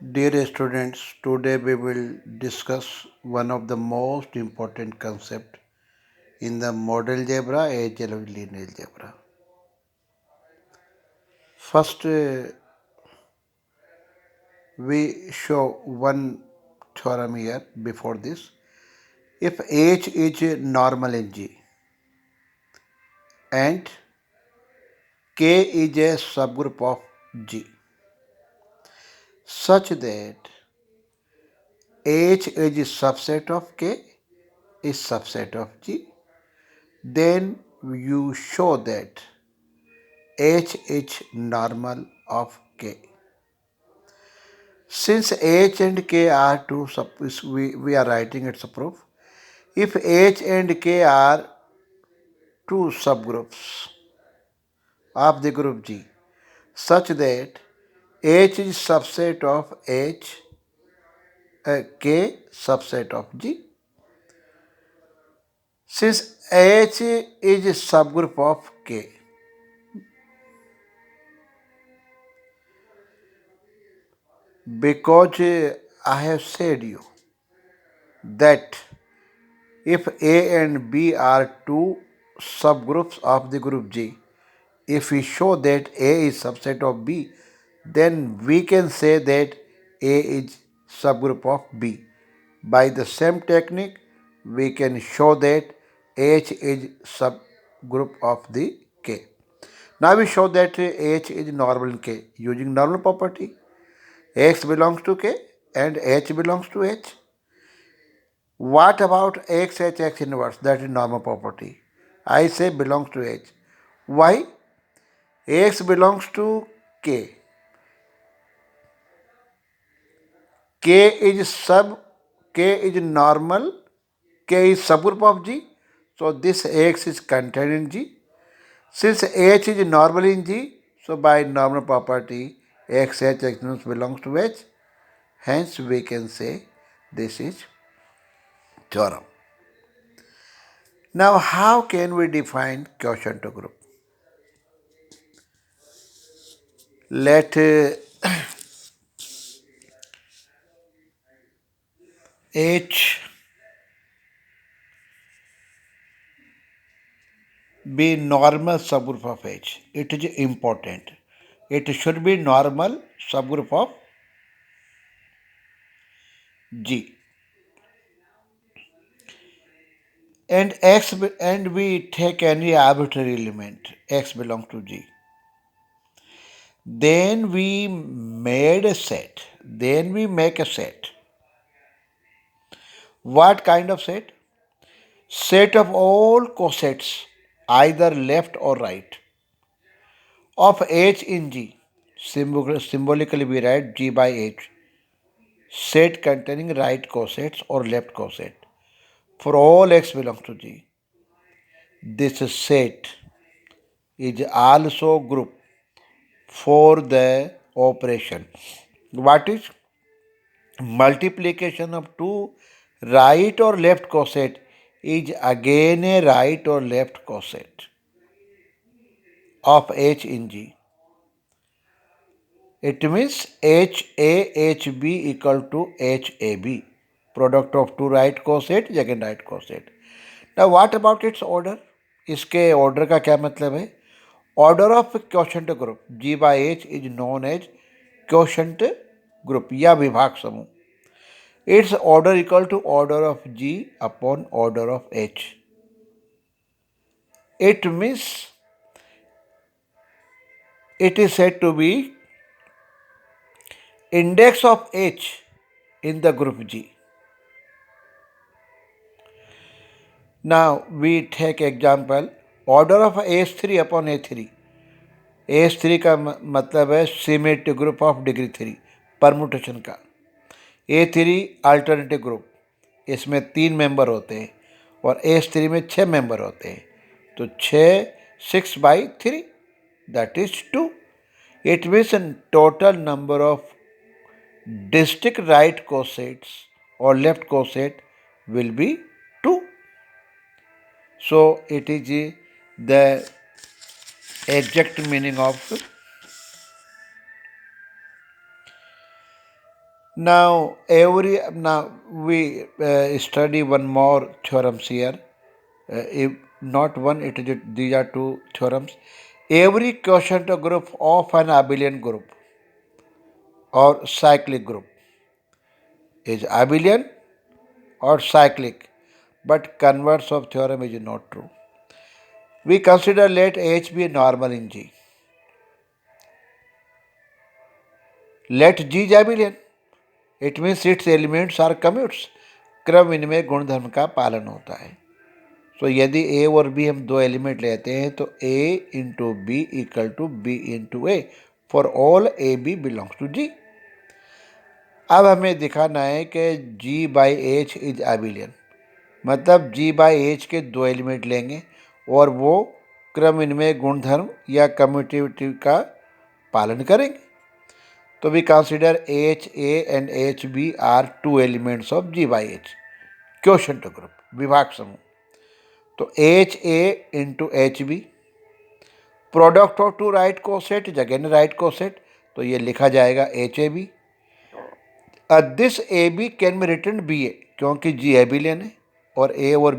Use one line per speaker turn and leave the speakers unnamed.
Dear students, today we will discuss one of the most important concepts in the model algebra as well as linear algebra. First, we show one theorem here before this. If H is normal in G and K is a subgroup of G such that H is subset of K is subset of G, then you show that H is normal of K. Since H and K are two, we are writing its proof. If H and K are two subgroups of the group G, such that H is subset of K subset of G. Since H is a subgroup of K, because I have said you that if A and B are two subgroups of the group G, if we show that A is subset of B, then we can say that A is subgroup of B. By the same technique, we can show that H is subgroup of the K. Now we show that H is normal in K using normal property. X belongs to K and H belongs to H. What about X H X inverse? That is normal property. I say belongs to H. Why? X belongs to K. K is normal, K is subgroup of G. So this X is contained in G. Since H is normal in G, so by normal property, X H X belongs to H. Hence we can say this is theorem. Now how can we define quotient group? Let H be normal subgroup of H. It is important. It should be normal subgroup of G. And X and we take any arbitrary element, X belongs to G. Then we made a set. Then we make a set. What kind of set? Set of all cosets, either left or right, of H in G. Symbolically we write G by H. Set containing right cosets or left coset for all X belongs to G. This set is also group for the operation. What is multiplication of two right or left coset is again a right or left coset of H in G. It means HAHB equal to HAB. Product of two right coset is again right coset. Now what about its order? इसके order का क्या मतलब है? Order of quotient group G by H is known as quotient group या विभाग समूह. Its order equal to order of G upon order of H. It means it is said to be index of H in the group G. Now we take example order of S3 upon A3. S3 का मतलब है symmetric group of degree 3 permutation का. A3 alternative group, इसमें 3 member होते हैं और S3 में 6 member होते हैं. तो 6/3 that is 2. It means total number of distinct right cosets or left coset will be 2. So it is the exact meaning of Now we study one more theorems here. If not one, these are two theorems. Every quotient group of an abelian group or cyclic group is abelian or cyclic, but converse of theorem is not true. We consider let H be normal in G. Let G is abelian. It means its elements are commutes. क्रम इनमें गुणधर्म का पालन होता है. तो यदि ए और बी हम दो एलिमेंट लेते हैं तो A into B equal to B into A for all A B belongs to G. अब हमें दिखाना है कि G by H is abelian, मतलब जी बाई एच के दो एलिमेंट लेंगे और वो क्रम इनमें गुणधर्म या कम्यूटेटिव का पालन करेंगे. तो we consider H A and H B are two elements of G by H quotient group, विभाग समूह. तो H A into H B, product of two right coset is again right coset, तो ये लिखा जाएगा H A B. This A B can be written B A, क्योंकि G एबिलियन है और ए और बी